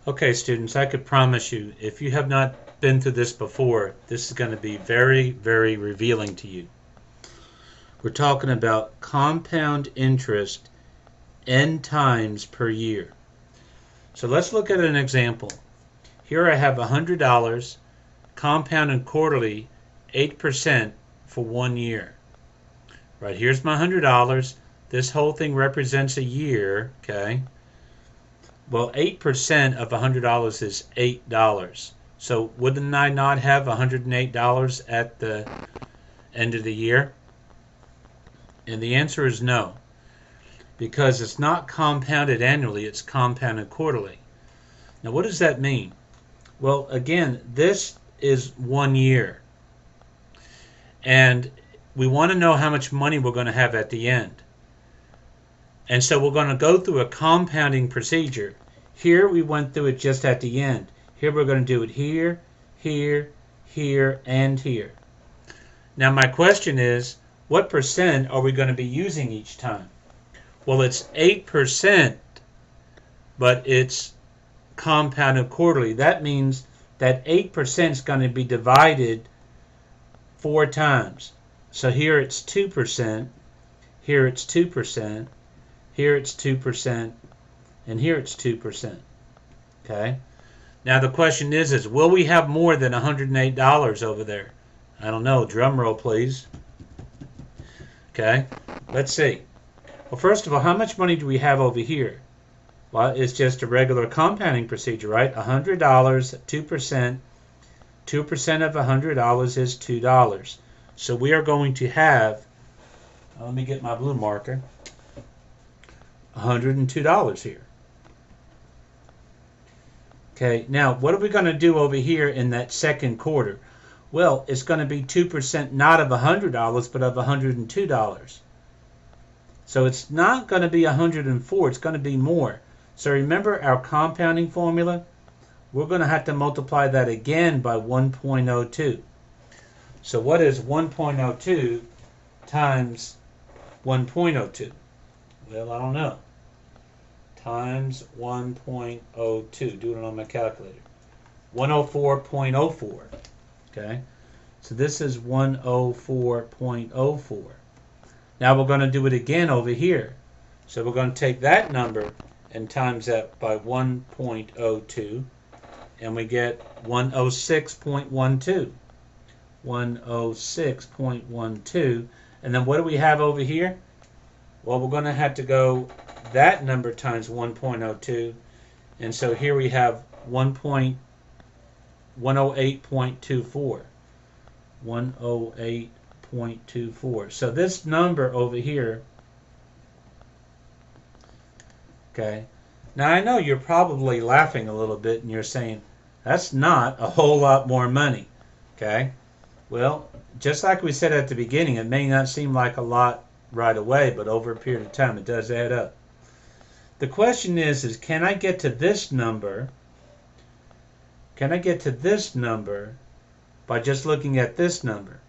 Okay, students, I could promise you, if you have not been through this before, this is going to be very, very revealing to you. We're talking about compound interest n times per year. So let's look at an example. Here I have $100 compounded quarterly 8% for 1 year. Right, here's my $100. This whole thing represents a year, okay? Well, 8% of $100 is $8. So wouldn't I not have $108 at the end of the year? And the answer is no, because it's not compounded annually, it's compounded quarterly. Now, what does that mean? Well, again, this is 1 year, and we want to know how much money we're going to have at the end. And so we're going to go through a compounding procedure. Here we went through it just at the end. Here we're going to do it here, here, here, and here. Now my question is, what percent are we going to be using each time? Well, it's 8%, but it's compounded quarterly. That means that 8% is going to be divided 4 times. So here it's 2%, here it's 2%, here it's 2%, and here it's 2%. Okay? Now the question is will we have more than $108 over there? I don't know. Drum roll, please. Okay? Let's see. Well, first of all, how much money do we have over here? Well, it's just a regular compounding procedure, right? $100, 2%. 2% of $100 is $2. So we are going to have, let me get my blue marker, $102 here. Okay, now what are we going to do over here in that second quarter? Well, it's going to be 2% not of $100, but of $102. So it's not going to be 104, it's going to be more. So remember our compounding formula? We're going to have to multiply that again by 1.02. So what is 1.02 times 1.02? Well, I don't know. Times 1.02. Do it on my calculator. 104.04. Okay? So this is 104.04. Now we're going to do it again over here. So we're going to take that number and times that by 1.02. And we get 106.12. 106.12. And then what do we have over here? Well, we're going to have to go that number times 1.02. And so here we have 108.24. 108.24. So this number over here, okay. Now I know you're probably laughing a little bit and you're saying, that's not a whole lot more money, okay? Well, just like we said at the beginning, it may not seem like a lot right away, but over a period of time it does add up. The question is can I get to this number? Can I get to this number by just looking at this number?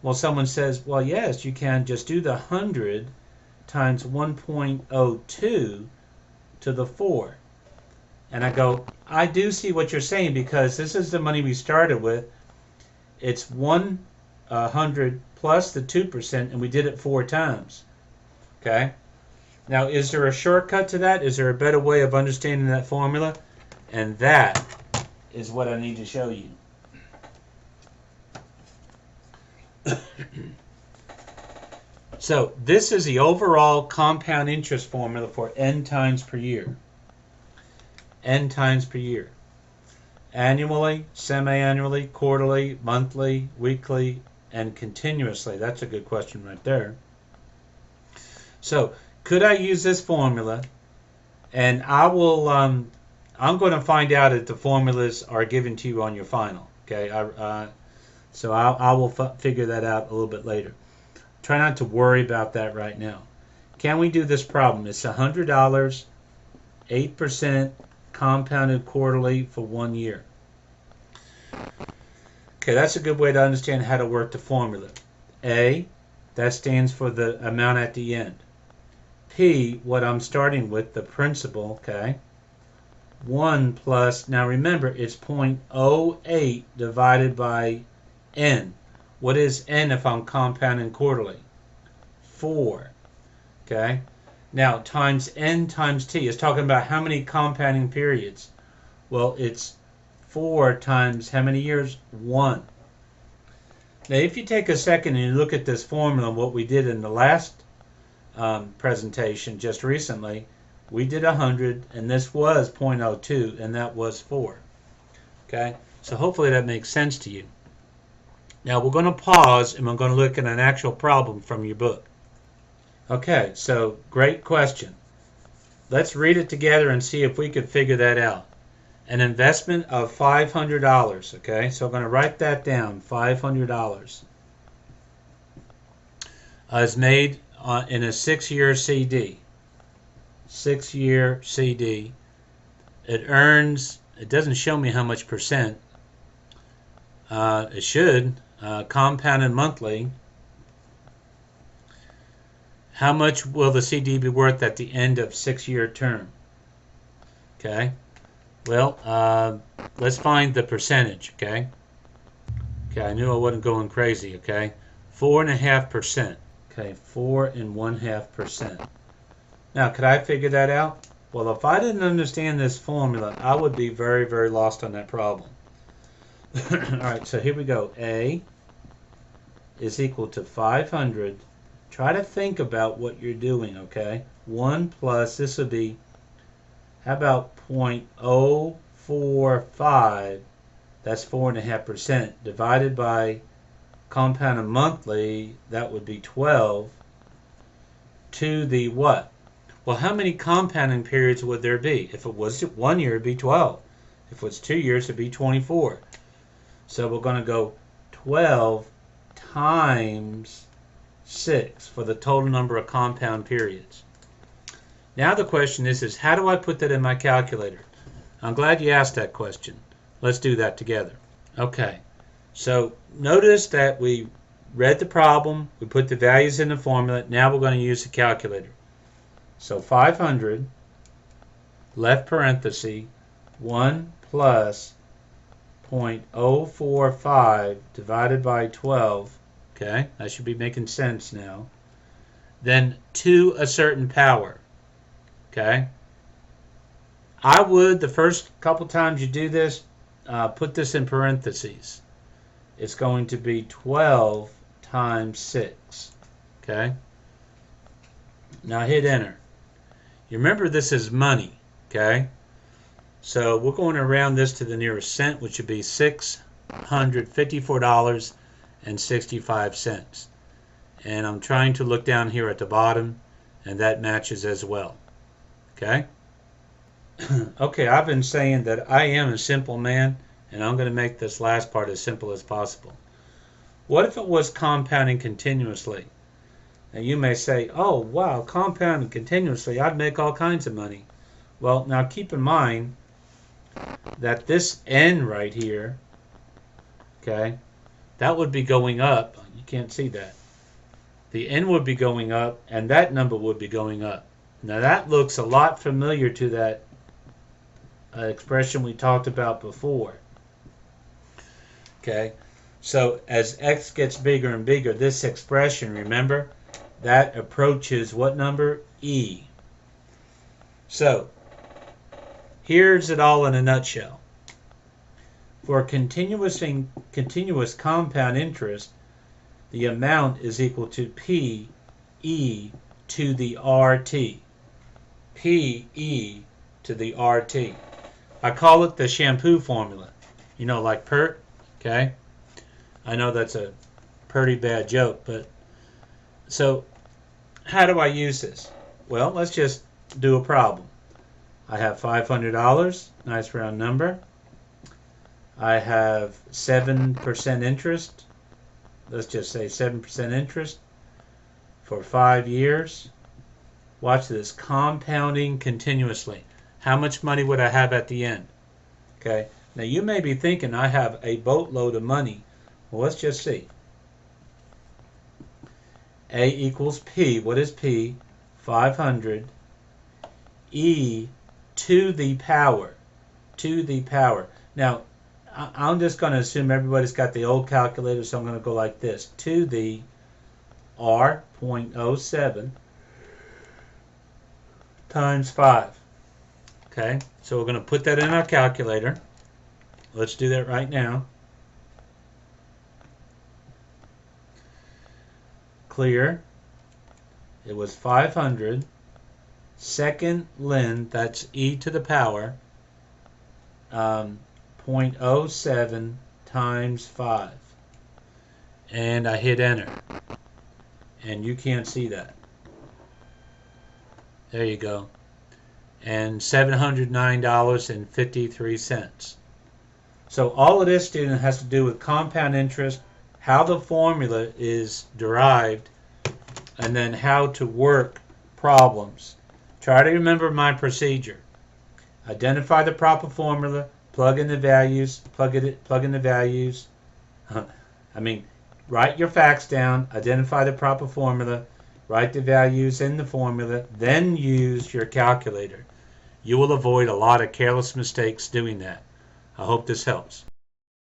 Well, someone says, well, yes, you can. Just do the 100 times 1.02 to the 4. And I go, I do see what you're saying, because this is the money we started with. It's 100 plus the 2%, and we did it 4 times. Okay? Now, is there a shortcut to that? Is there a better way of understanding that formula? And that is what I need to show you. So this is the overall compound interest formula for n times per year. N times per year. Annually, semi-annually, quarterly, monthly, weekly, and continuously. That's a good question right there. So could I use this formula? And I will, I'm going to find out if the formulas are given to you on your final. Okay, so I will figure that out a little bit later. Try not to worry about that right now. Can we do this problem? It's $100, 8% compounded quarterly for 1 year. Okay, that's a good way to understand how to work the formula. A, that stands for the amount at the end. P, what I'm starting with, the principal, okay? 1 plus, now remember, it's 0.08 divided by n. What is n if I'm compounding quarterly? 4. Okay? Now, times n times t is talking about how many compounding periods? Well, it's 4 times how many years? 1. Now, if you take a second and you look at this formula, what we did in the last presentation just recently, we did 100, and this was 0.02, and that was 4. Okay? So hopefully that makes sense to you. Now, we're going to pause, and we're going to look at an actual problem from your book. Okay, so great question. Let's read it together and see if we could figure that out. An investment of $500, okay? So I'm going to write that down, $500, is made in a 6-year CD. 6-year CD. It earns, it doesn't show me how much percent. It should, compounded monthly. How much will the CD be worth at the end of 6-year term? Okay. Well, let's find the percentage, okay? Okay, I knew I wasn't going crazy, okay? 4.5%. Okay, 4.5%. Now, could I figure that out? Well, if I didn't understand this formula, I would be very, very lost on that problem. All right, so here we go. A is equal to 500. Try to think about what you're doing, okay? 1 plus, this would be, how about 0.045, that's 4.5%, divided by compounded monthly, that would be 12, to the what? Well, how many compounding periods would there be? If it was 1 year, it'd be 12. If it was 2 years, it'd be 24. So we're going to go 12 times 6 for the total number of compound periods. Now the question is how do I put that in my calculator? I'm glad you asked that question. Let's do that together. Okay, so notice that we read the problem, we put the values in the formula, now we're going to use the calculator. So 500, left parenthesis, 1 plus 0.045 divided by 12, okay, that should be making sense now, then to a certain power. Okay, I would, the first couple times you do this, put this in parentheses. It's going to be 12 times 6. Okay, now hit enter. You remember this is money. Okay, so we're going to round this to the nearest cent, which would be $654.65. And I'm trying to look down here at the bottom, and that matches as well. Okay? Okay, I've been saying that I am a simple man, and I'm going to make this last part as simple as possible. What if it was compounding continuously? Now you may say, oh wow, compounding continuously, I'd make all kinds of money. Well, now keep in mind that this n right here, okay, that would be going up. You can't see that. The n would be going up, and that number would be going up. Now that looks a lot familiar to that expression we talked about before. Okay, so as x gets bigger and bigger, this expression, remember, that approaches what number? E. So here's it all in a nutshell. For continuous compound interest, the amount is equal to P e to the RT. P e to the RT. I call it the shampoo formula. You know, like PERT, okay? I know that's a pretty bad joke, but so how do I use this? Well, let's just do a problem. I have $500, nice round number. I have 7% interest. Let's just say 7% interest for 5 years. Watch this, compounding continuously. How much money would I have at the end? Okay, now you may be thinking I have a boatload of money. Well, let's just see. A equals P. What is P? 500 e to the power. to the power. Now, I'm just going to assume everybody's got the old calculator, so I'm going to go like this. To the R.07 times 5. Okay, so we're going to put that in our calculator. Let's do that right now. Clear. It was 500. Second length, that's e to the power, 0.07 times 5. And I hit enter. And you can't see that. There you go. And $709.53. So all of this, student, has to do with compound interest, how the formula is derived, and then how to work problems. Try to remember my procedure. Identify the proper formula, plug in the values, plug in the values. Write your facts down, identify the proper formula, write the values in the formula, then use your calculator. You will avoid a lot of careless mistakes doing that. I hope this helps.